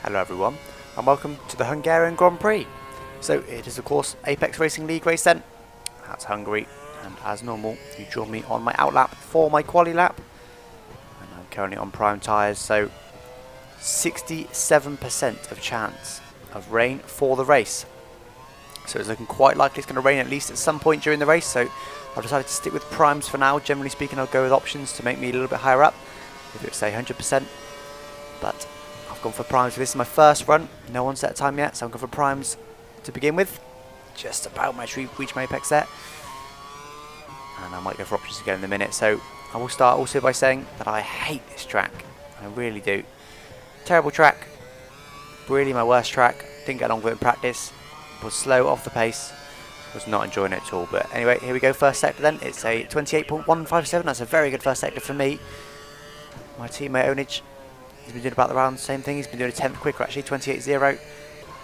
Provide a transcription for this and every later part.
Hello everyone, and welcome to the Hungarian Grand Prix. So it is of course Apex Racing League race then. That's Hungary, and as normal you join me on my outlap for my quali lap. And I'm currently on prime tyres, so 67% of chance of rain for the race. So it's looking quite likely it's going to rain at least at some point during the race, so I've decided to stick with primes for now. Generally speaking, I'll go with options to make me a little bit higher up, if it's say 100%, but I've gone for primes. This is my first run, no one set a time yet, so I'm going for primes to begin with. Just about my reach my apex there, and I might go for options again in a minute. So I will start also by saying that I hate this track. I really do. Terrible track, really my worst track. Didn't get along with it in practice, was slow off the pace, was not enjoying it at all. But anyway, here we go, first sector then. It's a 28.157, that's a very good first sector for me. My teammate Onage, he's been doing about around the same thing. He's been doing a tenth quicker actually, 28.0.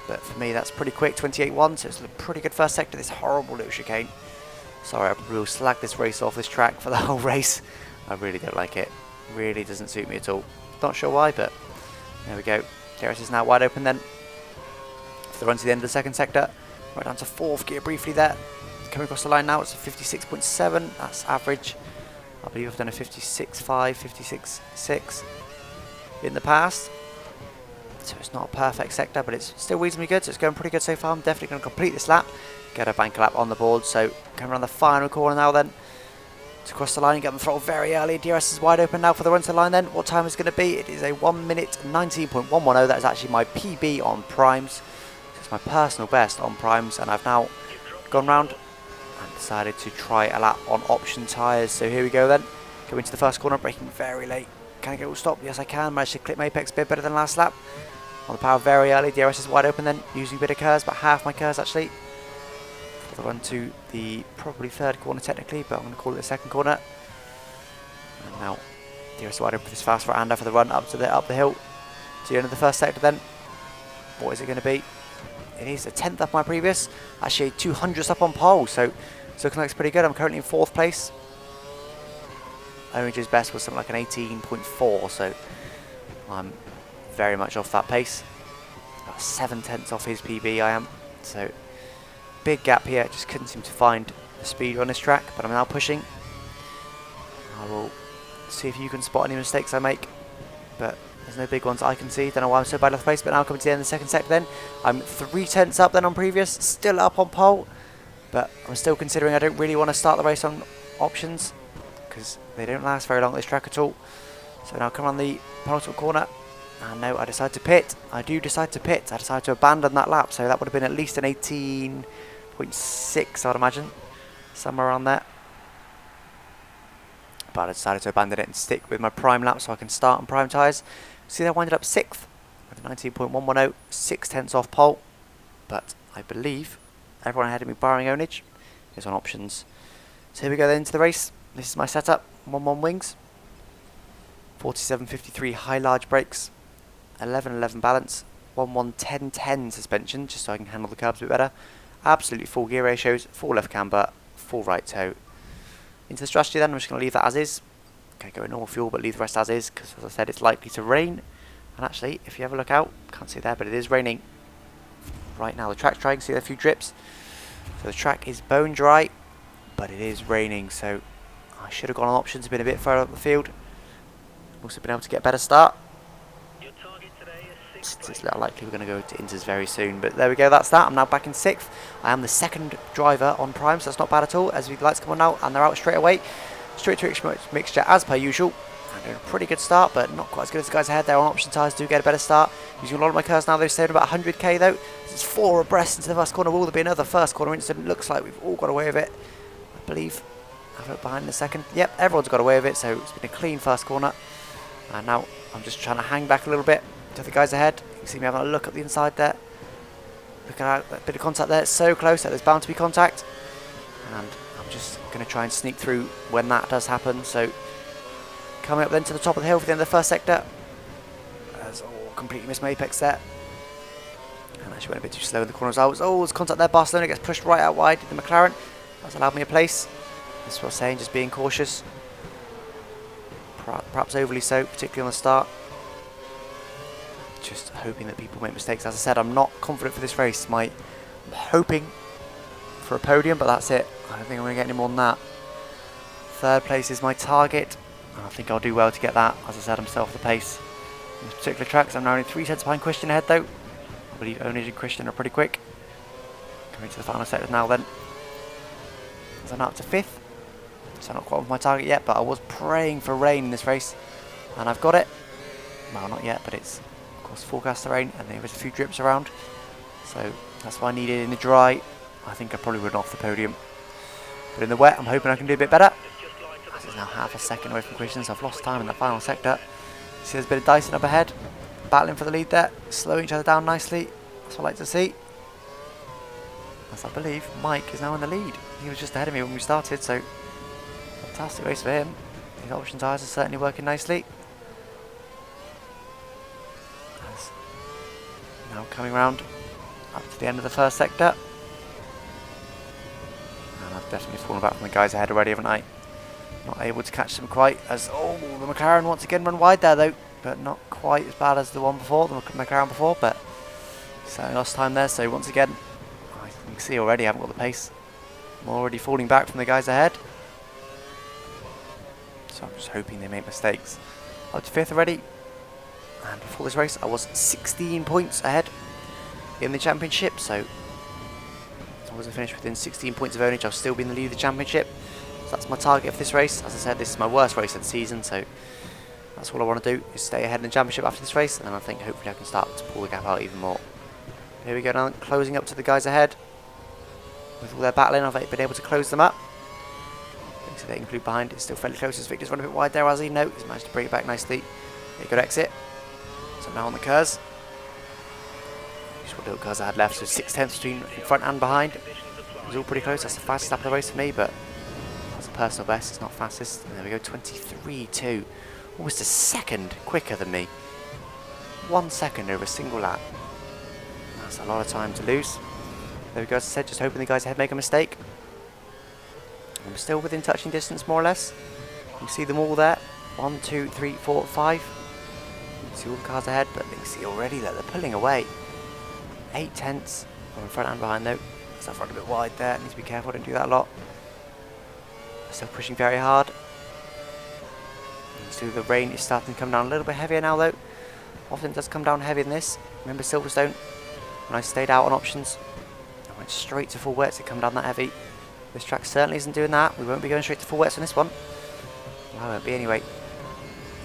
But for me that's pretty quick, 28.1, so it's a pretty good first sector. This horrible little chicane. Sorry, I will slag this race off, this track, for the whole race. I really don't like it. Really doesn't suit me at all. Not sure why, but there we go. DRS is now wide open then. For the run to the end of the second sector. Right down to fourth gear briefly there. Coming across the line now, it's a 56.7. That's average. I believe I've done a 56.5, 56.6 in the past. So it's not a perfect sector, but it's still reasonably good, so it's going pretty good so far. I'm definitely going to complete this lap, get a bank lap on the board. So coming around the final corner now then, to cross the line and get the throttle very early. DRS is wide open now for the run to the line then. What time is it going to be? It is a 1 minute 19.110. That is actually my PB on primes. So it's my personal best on primes, and I've now gone round and decided to try a lap on option tyres. So here we go then. Go into the first corner, braking very late. Can I get all stop? Yes I can. Managed to clip my apex a bit better than last lap. On the power very early. DRS is wide open then. Using a bit of curves, about half my curves actually. For the run to the probably third corner technically, but I'm going to call it the second corner. And now DRS is wide open for this fast right-hander for the run up the hill to the end of the first sector then. What is it going to be? It is a 10th up my previous. Actually 200th up on pole, so it's looking like it's pretty good. I'm currently in 4th place. Orange's best was something like an 18.4, so I'm very much off that pace. About 7/10 off his PB I am, so big gap here. Just couldn't seem to find the speed on this track, but I'm now pushing. I will see if you can spot any mistakes I make, but there's no big ones I can see. Don't know why I'm so bad off the pace, but now coming to the end of the second sector then. I'm 3/10 up then on previous, still up on pole, but I'm still considering I don't really want to start the race on options, because they don't last very long this track at all. So now come on the penultimate corner, and no, I decide to pit. I do decide to pit. I decide to abandon that lap, so that would have been at least an 18.6 I would imagine, somewhere around there. But I decided to abandon it and stick with my prime lap so I can start on prime tyres. See, I winded up 6th with 19.110, 6/10 off pole, but I believe everyone ahead of me barring Onage is on options. So here we go then into the race. This is my setup, 1-1 wings, 47.53 high large brakes, 11.11 balance, 1-1-10-10 suspension, just so I can handle the curbs a bit better. Absolutely full gear ratios, full left camber, full right toe. Into the strategy then, I'm just going to leave that as is. Okay, go in normal fuel, but leave the rest as is, because as I said, it's likely to rain. And actually, if you ever look out, can't see there, but it is raining right now. The track's dry, you can see there are a few drips. So the track is bone dry, but it is raining, so I should have gone on options, been a bit further up the field. Also been able to get a better start. It's likely we're going to go to inters very soon, but there we go, that's that. I'm now back in 6th. I am the second driver on prime, so that's not bad at all. As the lights come on now, and they're out straight away. Straight to mixture as per usual. And doing a pretty good start, but not quite as good as the guys ahead. They're on option tyres, do get a better start. Using a lot of my curves now, they're saving about 100k though. It's 4 abreast into the first corner. Will there be another first corner incident? Looks like we've all got away with it, I believe. Have it behind in a second. Yep, everyone's got away with it, so it's been a clean first corner. And now I'm just trying to hang back a little bit to the guys ahead. You can see me having a look at the inside there. Looking at a bit of contact there. It's so close that there's bound to be contact. And I'm just going to try and sneak through when that does happen. So coming up then to the top of the hill for the end of the first sector. As completely missed my apex there. And actually went a bit too slow in the corner as well. There's contact there. Barcelona gets pushed right out wide. The McLaren. That's allowed me a place. That's what I was saying, just being cautious. Perhaps overly so, particularly on the start. just hoping that people make mistakes. As I said, I'm not confident for this race. I'm hoping for a podium, but that's it. I don't think I'm going to get any more than that. 3rd place is my target, and I think I'll do well to get that. As I said, I'm still off the pace in this particular track. I'm now only 3 tenths behind Christian ahead though. I believe Onage and Christian are pretty quick. Coming to the final sector now then. So I'm now up to 5th. So not quite with my target yet, but I was praying for rain in this race, and I've got it. Well, not yet, but it's of course forecast to rain, and there was a few drips around. So that's what I needed. In the dry, I think I probably would off the podium. But in the wet, I'm hoping I can do a bit better. This is now half a second away from Christian, so I've lost time in the final sector. See, there's a bit of Dyson up ahead, battling for the lead there, slowing each other down nicely. That's what I like to see. As I believe Mike is now in the lead. He was just ahead of me when we started, so fantastic race for him. His option tyres are certainly working nicely. As now coming round up to the end of the 1st sector. And I've definitely fallen back from the guys ahead already, haven't I? Not able to catch them quite as, oh, the McLaren once again run wide there though, but not quite as bad as the one before, the McLaren before, but certainly lost time there. So once again, I can see already I haven't got the pace. I'm already falling back from the guys ahead. So I'm just hoping they make mistakes. Up to 5th already, and before this race I was 16 points ahead in the championship, so as long as I finish within 16 points of Onage, I'll still be in the lead of the championship. So that's my target for this race. As I said, this is my worst race of the season, so that's all I want to do, is stay ahead in the championship after this race, and then I think hopefully I can start to pull the gap out even more. Here we go now, closing up to the guys ahead. With all their battling, I've been able to close them up. So they include behind, it's still fairly close as Victor's run a bit wide there, has he? No, he's managed to bring it back nicely. Good exit. So now on the curves. Just what little cars I had left, so 6 tenths between in front and behind. It was all pretty close. That's the fastest lap of the race for me, but that's a personal best. It's not fastest. And there we go, 23.2. Almost a second quicker than me. 1 second over a single lap. That's a lot of time to lose. There we go, as I said, just hoping the guys ahead make a mistake. I'm still within touching distance, more or less. You can see them all there. 1, 2, 3, 4, 5. You can see all the cars ahead, but you can see already that they're pulling away. 8 tenths from in front and behind though. So I've run a bit wide there. Need to be careful, I don't do that a lot. Still pushing very hard. You can see the rain is starting to come down a little bit heavier now though. Often it does come down heavier than this. Remember Silverstone? When I stayed out on options, I went straight to full wets, it come down that heavy. This track certainly isn't doing that. We won't be going straight to full wets on this one. Well, I won't be anyway.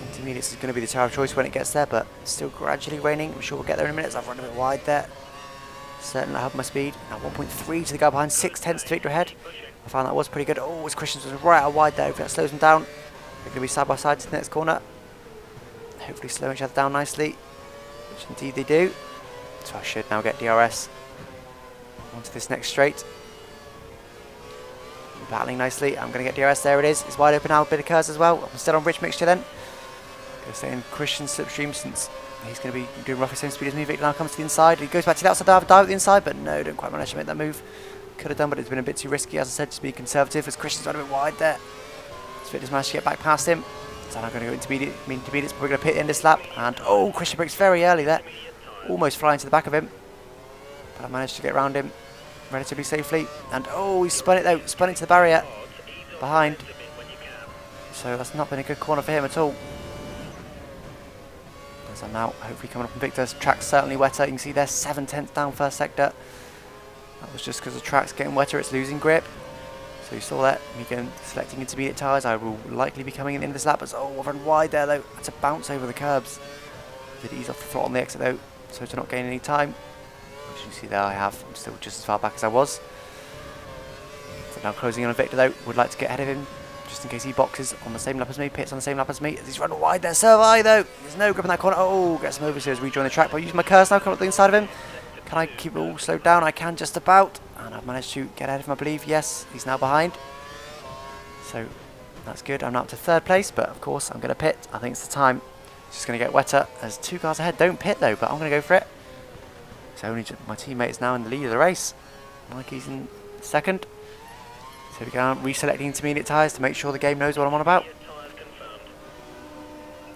Intermediates is going to be the tyre of choice when it gets there, but it's still gradually raining. I'm sure we'll get there in a minute. I've run a bit wide there. Certainly I have my speed. Now 1.3 to the guy behind, 6 tenths to Victor ahead. I found that was pretty good. Oh, his Christians was right out wide there. If that slows them down, they're going to be side by side to the next corner. Hopefully slowing each other down nicely, which indeed they do. So I should now get DRS onto this next straight. Battling nicely. I'm going to get DRS. There it is. It's wide open now. A bit of curves as well. I'm still on rich mixture then. Going to stay in Christian's slipstream since he's going to be doing roughly the same speed as me. Victor now comes to the inside. He goes back to the outside. I have a dive at the inside, but no, don't quite manage to make that move. Could have done, but it's been a bit too risky. As I said, just be conservative as Christian's run a bit wide there. So Victor's managed to get back past him. So I'm going to go intermediate. Intermediate's probably going to pit in this lap. And oh, Christian breaks very early there. Almost flying to the back of him. But I managed to get around him relatively safely, and oh, he spun it though, spun into the barrier behind, so that's not been a good corner for him at all. As I'm now hopefully coming up on Victor's track's certainly wetter. You can see there 7 tenths down first sector. That was just because the track's getting wetter, it's losing grip. So you saw that, me going selecting intermediate tyres. I will likely be coming in the end of this lap, but oh, I've run wide there though. I had to bounce over the curbs. Did ease off the throttle on the exit though, so to not gain any time. As you see there, I have. I'm still just as far back as I was. So now closing in on Victor though. Would like to get ahead of him, just in case he boxes on the same lap as me, pits on the same lap as me. As he's running wide there, Servi though. There's no grip in that corner. Oh, gets him over so as we rejoin the track. But using my curse now, coming up the inside of him. Can I keep it all slowed down? I can just about. And I've managed to get ahead of him, I believe. Yes, he's now behind. So that's good. I'm now up to 3rd place, but of course I'm going to pit. I think it's the time. It's just going to get wetter. There's 2 cars ahead. Don't pit though, but I'm going to go for it. So only my teammate is now in the lead of the race. Mikey's in 2nd. So we go reselecting intermediate tyres to make sure the game knows what I'm on about.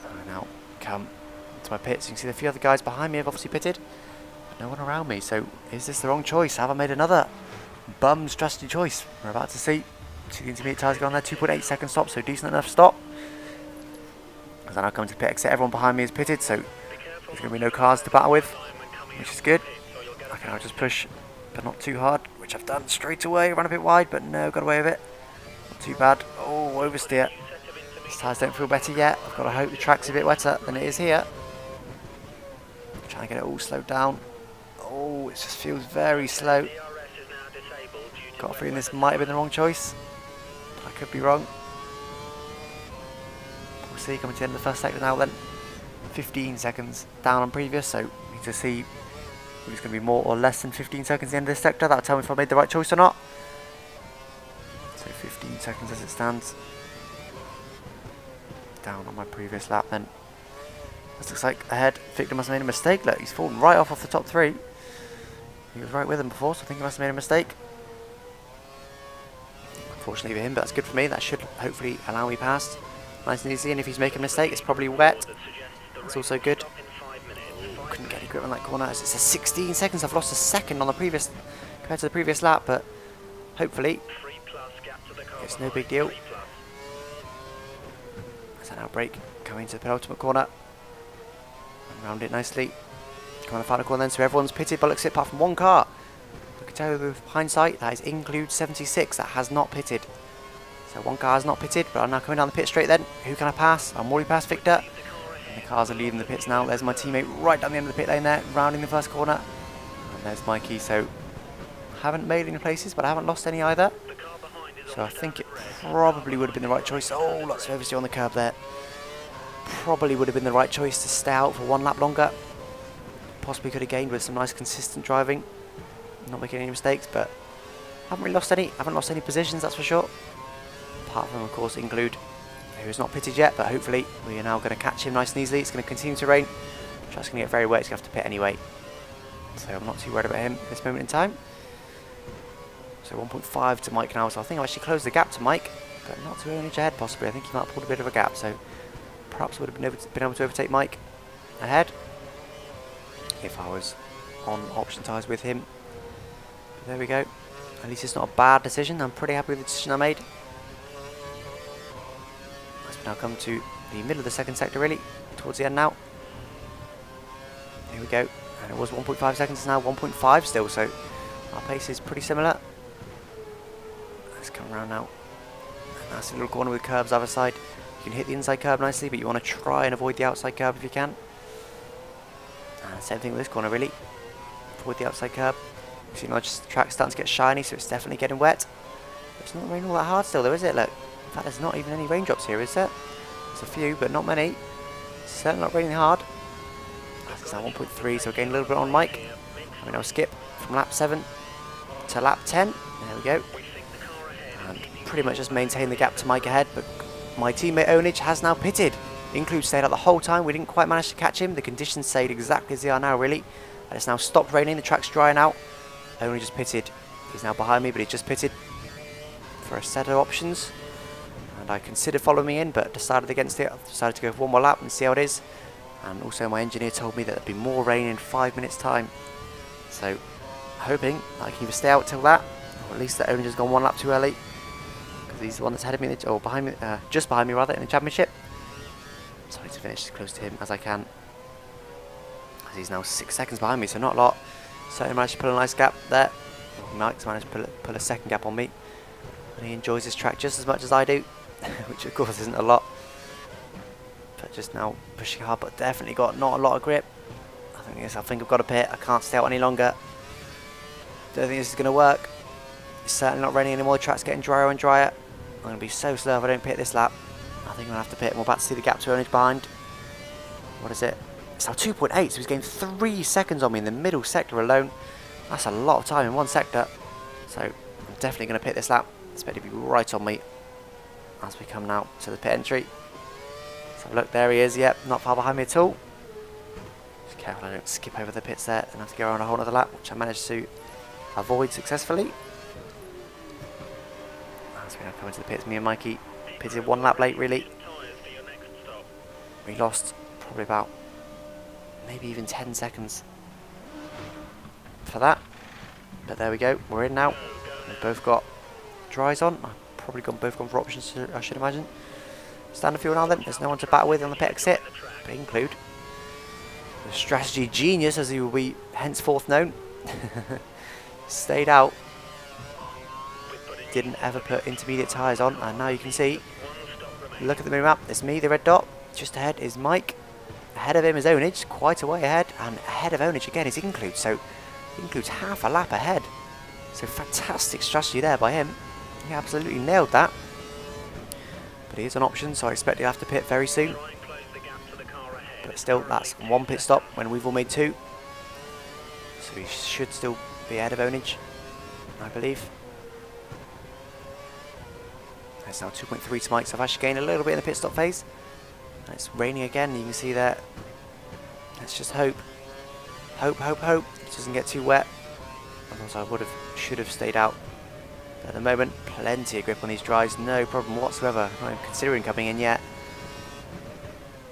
I now come to my pits. You can see a few other guys behind me have obviously pitted, but no one around me. So is this the wrong choice? Have I made another bum strategy choice? We're about to see. See the intermediate tyres go on there, 2.8 second stop, so decent enough stop. As I now come to the pit exit, everyone behind me is pitted, so there's going to be no cars to battle with, which is good. I can now just push, but not too hard, which I've done straight away. Ran a bit wide, but no, got away with it. Not too bad. Oh, oversteer. These tyres don't feel better yet. I've got to hope the track's a bit wetter than it is here. I'm trying to get it all slowed down. Oh, it just feels very slow. Got a feeling this might have been the wrong choice. I could be wrong. We'll see, coming to the end of the first sector now then. 15 seconds down on previous, so we need to see if it's going to be more or less than 15 seconds at the end of this sector. That'll tell me if I made the right choice or not. So 15 seconds as it stands. Down on my previous lap then. This looks like ahead. Victor must have made a mistake. Look, he's fallen right off the top three. He was right with him before, so I think he must have made a mistake. Unfortunately for him, but that's good for me. That should hopefully allow me past nice and easy, and if he's making a mistake it's probably wet. That's also good. Couldn't get any grip on that corner. It's a 16 seconds. I've lost a second on the previous compared to the previous lap, but hopefully it's no big deal. As I now brake, going into the penultimate corner and round it nicely. Come on the final corner then, so everyone's pitted by looks it apart from one car. I can tell you with hindsight that is include 76 that has not pitted. So one car has not pitted, but I'm now coming down the pit straight then. Who can I pass? I'm already past Victor. And the cars are leaving the pits now. There's my teammate right down the end of the pit lane there, rounding the first corner. And there's Mikey, so haven't made any places, but I haven't lost any either. So I think it probably would have been the right choice. Oh, lots of oversteer on the curb there. Probably would have been the right choice to stay out for one lap longer. Possibly could have gained with some nice consistent driving. Not making any mistakes, but haven't really lost any. Haven't lost any positions, that's for sure. Apart from, of course, Include, who has not pitted yet, but hopefully we are now going to catch him nice and easily. It's going to continue to rain. The track's going to get very wet. He's going to have to pit anyway. So I'm not too worried about him at this moment in time. So 1.5 to Mike now. So I think I've actually closed the gap to Mike, but not too early ahead possibly. I think he might have pulled a bit of a gap. So perhaps would have been able to overtake Mike ahead if I was on option tyres with him. There we go. At least it's not a bad decision. I'm pretty happy with the decision I made. As we now come to the middle of the second sector, really, towards the end now. Here we go. And it was 1.5 seconds, now 1.5 still, so our pace is pretty similar. Let's come around now. Nice little corner with curbs either side. You can hit the inside curb nicely, but you want to try and avoid the outside curb if you can. And same thing with this corner, really. Avoid the outside curb. You see now just the track's starting to get shiny, so it's definitely getting wet. But it's not raining all that hard still though, is it? Look, in fact there's not even any raindrops here, is there? There's a few, but not many. It's certainly not raining hard. It's now 1.3, so again a little bit on Mike. I mean, I'll skip from lap 7 to lap 10. There we go. And pretty much just maintain the gap to Mike ahead, but my teammate Onage has now pitted. Include stayed out the whole time. We didn't quite manage to catch him. The conditions stayed exactly as they are now, really. And it's now stopped raining. The track's drying out. Only just pitted. He's now behind me, but he just pitted for a set of options. And I considered following me in, but decided against it. I've decided to go for one more lap and see how it is. And also my engineer told me that there'd be more rain in 5 minutes time. So, hoping I can either stay out till that, or at least that Onage has gone one lap too early. Because he's the one that's ahead of me, or behind me, just behind me rather, in the championship. So I need to finish as close to him as I can. As he's now 6 seconds behind me, so not a lot. Certainly managed to pull a nice gap there. Mike's managed to pull a second gap on me. And he enjoys this track just as much as I do, which of course isn't a lot. But just now pushing hard, but definitely got not a lot of grip. I think I've got a pit. I can't stay out any longer. Don't think this is going to work. It's certainly not raining anymore. The track's getting drier and drier. I'm going to be so slow if I don't pit this lap. I think I'm going to have to pit. We're about to see the gap to Onage behind. What is it? It's now 2.8, so he's gained 3 seconds on me in the middle sector alone. That's a lot of time in one sector. So I'm definitely going to pit this lap. Expect it to be right on me as we come now to the pit entry. So look, there he is. Yep, not far behind me at all. Just careful I don't skip over the pits there and have to go around a whole other lap, which I managed to avoid successfully. As we now come into the pits, me and Mikey pitted one lap late, really. We lost probably about maybe even 10 seconds for that. But there we go, we're in now. We've both got dries on. I've probably both gone for options, I should imagine. Standard fuel now then, there's no one to battle with on the pit exit. But include the strategy genius, as he will be henceforth known. Stayed out. Didn't ever put intermediate tyres on, and now you can see, look at the map, it's me, the red dot. Just ahead is Mike. Ahead of him is Onage, quite a way ahead, and ahead of Onage again is Include, so Include's half a lap ahead. So fantastic strategy there by him. He absolutely nailed that. But he is on option, so I expect he'll have to pit very soon. But still, that's one pit stop when we've all made two. So he should still be ahead of Onage, I believe. It's now 2.3 to Mike, so I've actually gained a little bit in the pit stop phase. And it's raining again, you can see there. Let's just hope. Hope it doesn't get too wet. Otherwise I should have stayed out. But at the moment, plenty of grip on these dries, no problem whatsoever. Not even considering coming in yet.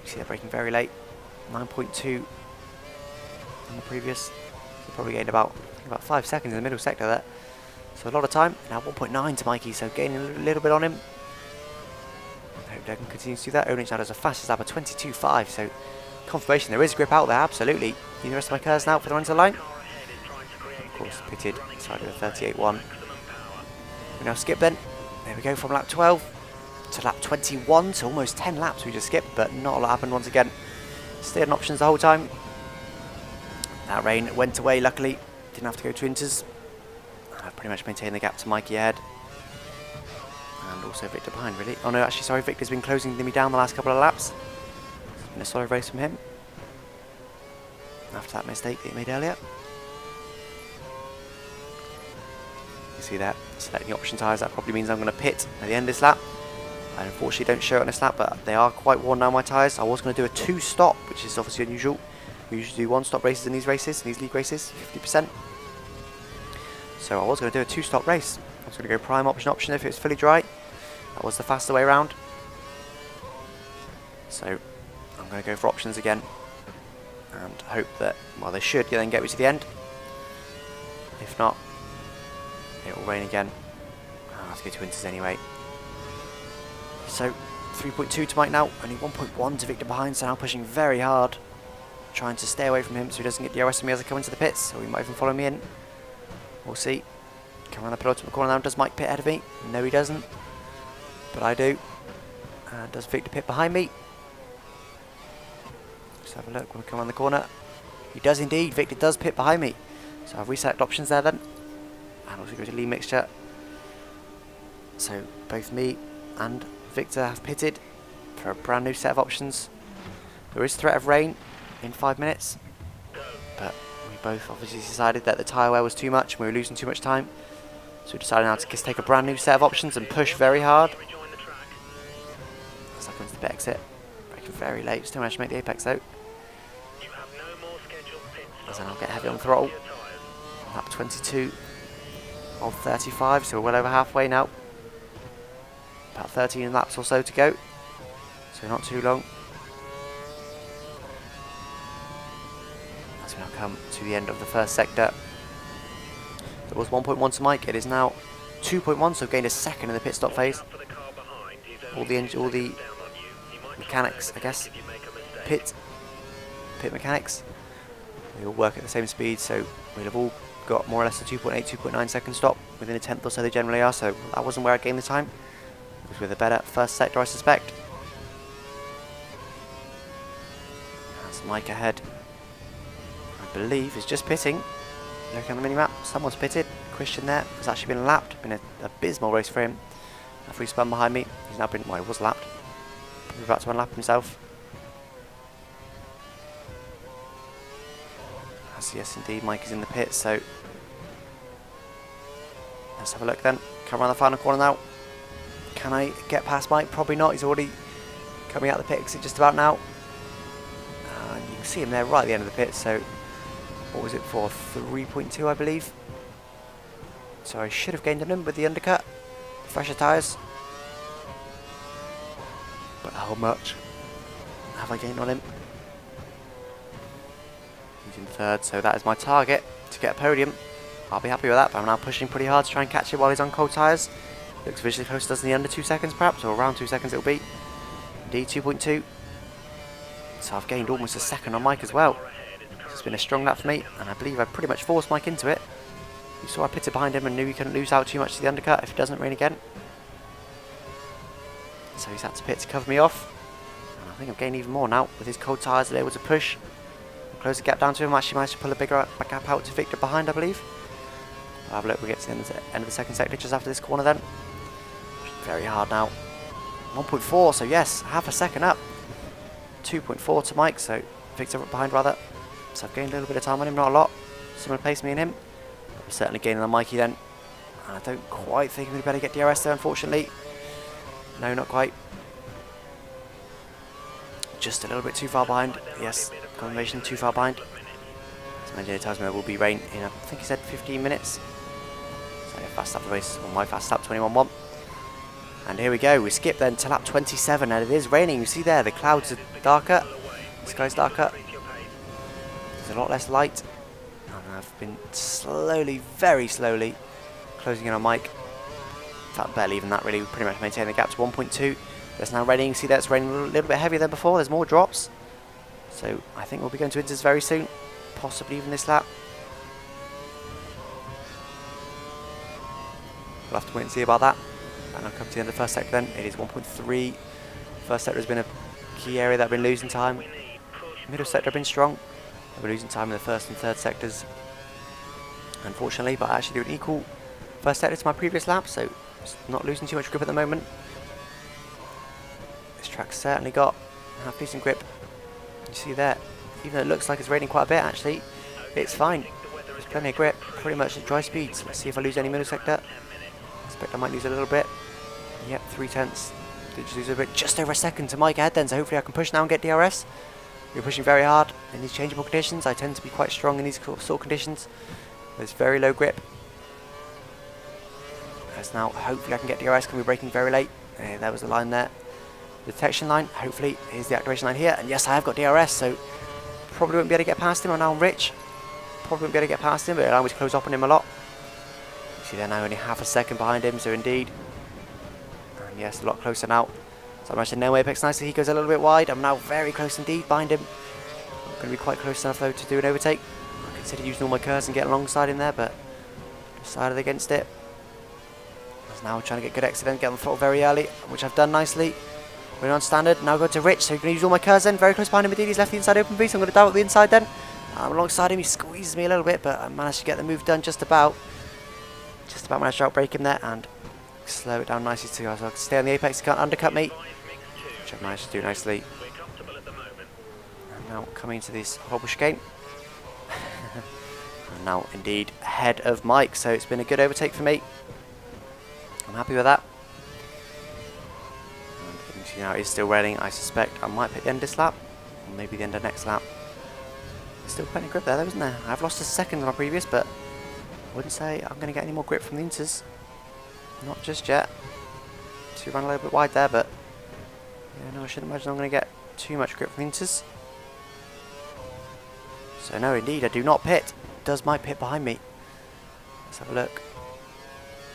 You see they're braking very late. 9.2 on the previous. So probably gained about 5 seconds in the middle sector there. So a lot of time. Now 1.9 to Mikey, so gaining a little bit on him. I hope Degan continues to do that. Onage now does a fastest lap of 22.5, so confirmation there is grip out there, absolutely. Using the rest of my cars now for the run to the line. Of course, pitted, side of the 38.1. We now skip then. There we go, from lap 12 to lap 21, so almost 10 laps we just skipped, but not a lot happened once again. Stayed on options the whole time. That rain went away, luckily. Didn't have to go to inters. I've pretty much maintained the gap to Mikey ahead. And also Victor behind, really. Oh no, actually, sorry, Victor's been closing me down the last couple of laps. It's been a solid race from him. After that mistake that he made earlier. You see that, selecting the option tyres, that probably means I'm going to pit at the end of this lap. I unfortunately don't show it on this lap, but they are quite worn now, my tyres. I was going to do a 2-stop, which is obviously unusual. We usually do 1-stop races in these races, in these league races, 50%. So I was going to do a 2-stop race. I was going to go prime option if it was fully dry. That was the faster way around. So I'm going to go for options again and hope that, well, they should then get me to the end. If not, it will rain again. I'll have to go to winters anyway. So 3.2 to Mike now, only 1.1 to Victor behind, so now pushing very hard, trying to stay away from him so he doesn't get DRS on me as I come into the pits, so he might even follow me in. We'll see. Come around the penultimate corner now. Does Mike pit ahead of me? No, he doesn't. But I do. Does Victor pit behind me? Let's have a look when we come around the corner. He does indeed. Victor does pit behind me. So I've reset options there then. And also go to lead mixture. So both me and Victor have pitted for a brand new set of options. There is threat of rain in 5 minutes. But we both obviously decided that the tyre wear was too much and we were losing too much time. So we decided now to just take a brand new set of options and push very hard. As I come into the pit exit. Braking very late. Still managed to make the apex though. As then I'll get heavy on throttle. Lap 22 of 35, so we're well over halfway now. About 13 laps or so to go. So not too long. As we now come to the end of the first sector. It was 1.1 to Mike, it is now 2.1, so gained a second in the pit stop phase. All the mechanics, I guess, pit mechanics, they all work at the same speed, so we'll have all got more or less a 2.8, 2.9 second stop within a tenth or so they generally are, so that wasn't where I gained the time. It was with a better first sector, I suspect. That's Mike ahead. I believe is just pitting. Looking on the minimap, someone's pitted. Christian there has actually been lapped. Been an abysmal race for him. After he spun behind me, he's now been, well, he was lapped. Probably about to unlap himself. As yes, indeed, Mike is in the pit. So let's have a look then. Come around the final corner now. Can I get past Mike? Probably not. He's already coming out the pit exit just about now. And you can see him there right at the end of the pit. So what was it for? 3.2, I believe. So I should have gained on him with the undercut. Fresher tyres. But how much have I gained on him? in third, so that is my target to get a podium. I'll be happy with that, but I'm now pushing pretty hard to try and catch it while he's on cold tyres. Looks visually close, doesn't he? Under 2 seconds perhaps, or around 2 seconds it'll be. Indeed, 2.2. So I've gained almost a second on Mike as well. It's been a strong lap for me, and I believe I pretty much forced Mike into it. You saw I pitted behind him and knew he couldn't lose out too much to the undercut if it doesn't rain again. So he's had to pit to cover me off. And I think I've gained even more now with his cold tyres. They're able to push, close the gap down to him. Actually managed to pull a bigger gap out to Victor behind, I believe. I'll have a look. We get to the end of the second sector just after this corner then. Very hard now. 1.4, so yes, half a second up. 2.4 to Mike, so Victor behind rather. So I've gained a little bit of time on him, not a lot. Similar pace me and him. I'm certainly gaining on Mikey then. And I don't quite think we'd better get DRS there, unfortunately. No, not quite. Just a little bit too far behind. Yes, confirmation, too far behind. As my engineer tells me there will be rain in, I think he said 15 minutes. So yeah, fast lap the race, on my fast lap, 21.1. And here we go, we skip then to lap 27, and it is raining. You see there, the clouds are darker, the sky's darker. There's a lot less light. And I've been slowly, very slowly, closing in on Mike. In fact, barely even that really, we pretty much maintain the gap to 1.2. There's now raining, you see that it's raining a little bit heavier than before, there's more drops. So I think we'll be going to inters very soon, possibly even this lap. We'll have to wait and see about that. And I'll come to the end of the first sector then. It is 1.3. First sector has been a key area that I've been losing time. Middle sector I've been strong. I've been losing time in the first and third sectors, unfortunately, but I actually do an equal first sector to my previous lap, so not losing too much grip at the moment. This track's certainly got half decent grip. You see there, even though it looks like it's raining quite a bit, actually, it's fine. There's plenty of grip, pretty much at dry speeds. Let's see if I lose any middle sector. I expect I might lose a little bit. Yep, 3/10. Did just lose a bit, just over a second to Mike ahead then, so hopefully I can push now and get DRS. We're pushing very hard in these changeable conditions. I tend to be quite strong in these sort of conditions. There's very low grip. As now, hopefully I can get DRS, can be braking very late. There was the line there. The detection line, hopefully, here's the activation line here. And yes, I have got DRS, so probably won't be able to get past him. I'm now rich. Probably won't be able to get past him, but it'll always close up on him a lot. You see there now, only half a second behind him, so indeed. And yes, a lot closer now. So I managed to nail my apex nicely. He goes a little bit wide. I'm now very close indeed behind him. I'm going to be quite close enough though to do an overtake. I considered using all my curves and getting alongside him there, but decided against it. I was now trying to get good exit and get on the throttle very early, which I've done nicely. We're on standard. Now go to Rich, so you can use all my curves then. Very close behind him indeed. He's left the inside open B, so I'm going to dive up the inside then. I'm alongside him. He squeezes me a little bit, but I managed to get the move done just about. Just about managed to outbrake him there and slow it down nicely so I can stay on the apex. He can't undercut me, which I've managed to do nicely. And now coming into this horrible chicane. And now indeed ahead of Mike, so it's been a good overtake for me. I'm happy with that. And you see now it's still raining. I suspect I might hit the end of this lap, or maybe the end of next lap. There's still plenty of grip there though, isn't there? I've lost a second on my previous, but I wouldn't say I'm going to get any more grip from the inters. Not just yet. So we ran a little bit wide there, but yeah, no, I shouldn't imagine I'm going to get too much grip from the inters. So no, indeed, I do not pit. Does Mike pit behind me? Let's have a look.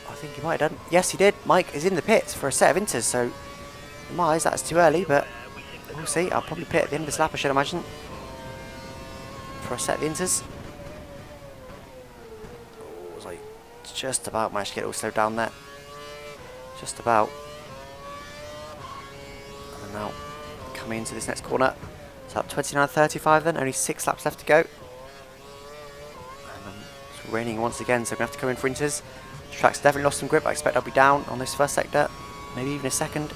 I think he might have done. Yes, he did. Mike is in the pits for a set of inters, so in my eyes that's too early, but we'll see. I'll probably pit at the end of this lap, I should imagine, for a set of inters. Oh, was I just about managed to get it all slowed down there. Just about. And now coming into this next corner. So up 29.35 then, only 6 laps left to go. And it's raining once again, so I'm going to have to come in for inters. The track's definitely lost some grip. I expect I'll be down on this first sector, maybe even a second.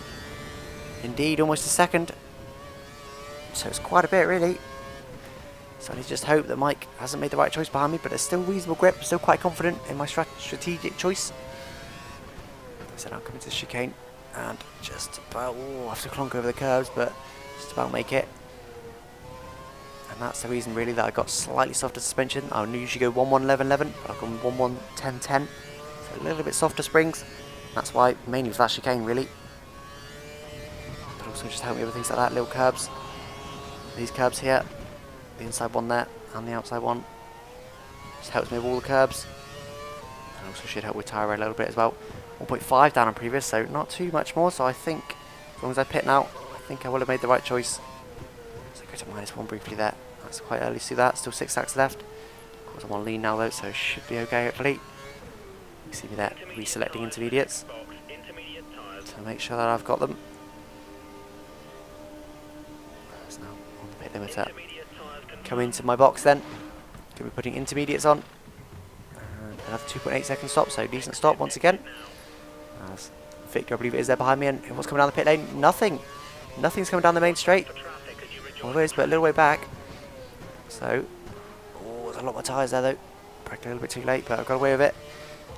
Indeed, almost a second. So it's quite a bit really. So I need to just hope that Mike hasn't made the right choice behind me, but there's still reasonable grip. I'm still quite confident in my strategic choice. So now coming to the chicane and just about, I have to clonk over the curves, but just about make it. And that's the reason really that I got slightly softer suspension. I would usually go 1.1.11.11, but I've gone 1.1.10.10. So a little bit softer springs. That's why, mainly for that chicane really. But also just help me with things like that, little curbs. These curbs here. the inside one there and the outside one. Just helps me with all the curbs. And also should help with tyre wear a little bit as well. 1.5 down on previous, so not too much more. So I think as long as I pit now, I think I will have made the right choice. So go to -1 briefly there. That's quite early to do that. Still 6 laps left. Of course I'm on lean now though, so it should be okay hopefully. You see me there, reselecting intermediates. So make sure that I've got them. That's now on the pit limiter. Come into my box then. Going to be putting intermediates on. And another 2.8 second stop, so decent stop once again. As Victor, I believe it is there behind me, and what's coming down the pit lane? Nothing. Nothing's coming down the main straight. Well, there is, but a little way back. So, oh, there's a lot more tyres there though. Braked a little bit too late, but I've got away with it.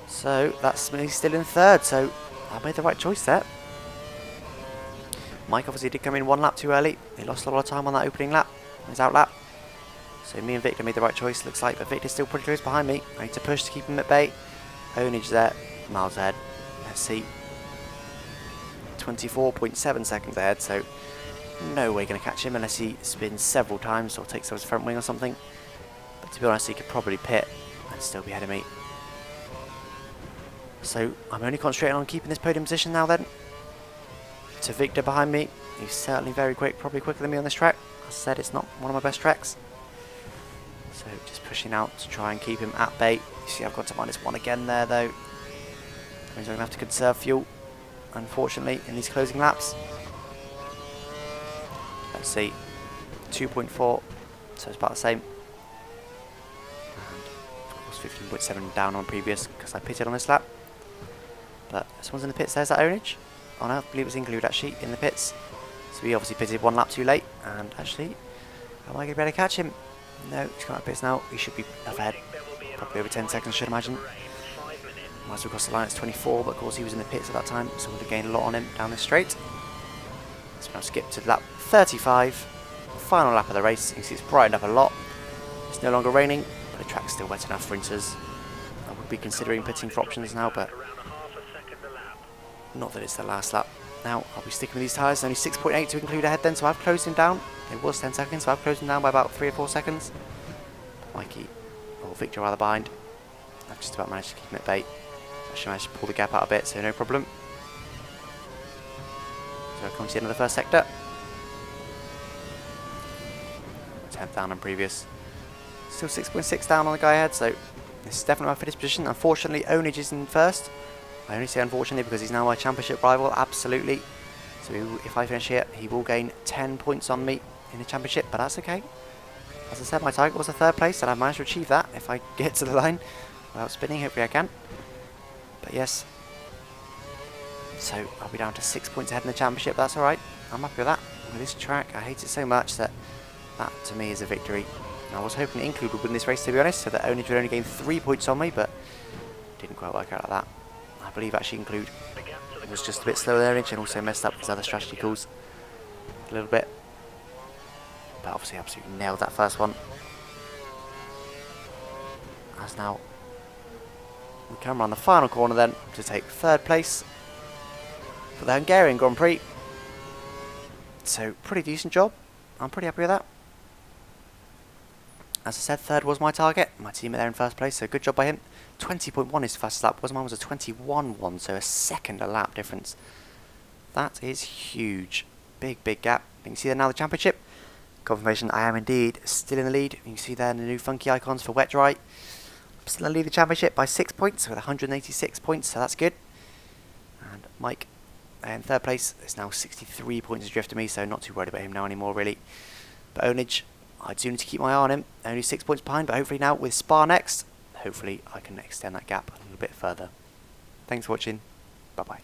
So, that's me still in third, so I made the right choice there. Mike obviously did come in 1 lap too early. He lost a lot of time on that opening lap, his out lap. So me and Victor made the right choice, looks like, but Victor's still pretty close behind me. I need to push to keep him at bay. Ownage there, miles ahead. Let's see. 24.7 seconds ahead, so no way going to catch him unless he spins several times or takes his front wing or something. But to be honest, he could probably pit and still be ahead of me. So I'm only concentrating on keeping this podium position now then. To Victor behind me, he's certainly very quick, probably quicker than me on this track. As I said, it's not one of my best tracks. So just pushing out to try and keep him at bay. You see I've got to -1 again there though. That means I'm going to have to conserve fuel, unfortunately, in these closing laps. Let's see, 2.4, so it's about the same. And of course 15.7 down on previous because I pitted on this lap. But someone's in the pits, there's that ownage. Oh no, I believe it's included actually in the pits. So we obviously pitted 1 lap too late, and actually, am I going to be able to catch him? No, he's come out of pits now. He should be up ahead, probably over 10 seconds, I should imagine. Might as well cross the line, it's 24, but of course he was in the pits at that time, so we'll have gained a lot on him down this straight. So now skip to lap 35, final lap of the race. You can see it's brightened up a lot. It's no longer raining, but the track's still wet enough for inters. I would be considering pitting for options now, but not that it's the last lap. Now I'll be sticking with these tyres, only 6.8 to include ahead then, so I've closed him down. It was 10 seconds, so I've closed him down by about 3 or 4 seconds. Mikey, or Victor rather, behind. I've just about managed to keep him at bay. I should manage to pull the gap out a bit, so no problem. So I come to the end of the first sector. 10th down on previous. Still 6.6 down on the guy ahead, so this is definitely my fittest position. Unfortunately, Ownage is in first. I only say unfortunately because he's now my championship rival, absolutely. So if I finish here, he will gain 10 points on me in the championship, but that's okay. As I said, my target was a 3rd place, and I've managed to achieve that if I get to the line without spinning. Hopefully I can. But yes. So I'll be down to 6 points ahead in the championship, but that's alright. I'm happy with that. With this track, I hate it so much that that to me is a victory. And I was hoping Include would win this race, to be honest, so that Ownage would only gain 3 points on me, but it didn't quite work out like that. I believe actually Include was just a bit slower there, and also messed up his other strategy calls a little bit. But obviously absolutely nailed that first one. As now we come around the final corner then to take 3rd place for the Hungarian Grand Prix. So pretty decent job. I'm pretty happy with that. As I said, 3rd was my target. My teammate there in 1st place, so good job by him. 20.1 is fastest lap was. Mine was a 21.1, so a second a lap difference. That is huge. Big gap. You can see there now the championship. Confirmation I am indeed still in the lead. You can see there the new funky icons for wet dry. I'm still in the lead of the championship by 6 points with 186 points, so that's good. And Mike in 3rd place is now 63 points adrift to me, so not too worried about him now anymore really. But Ownage, I do need to keep my eye on him. Only 6 points behind, but hopefully now with Spa next, hopefully I can extend that gap a little bit further. Thanks for watching. Bye bye.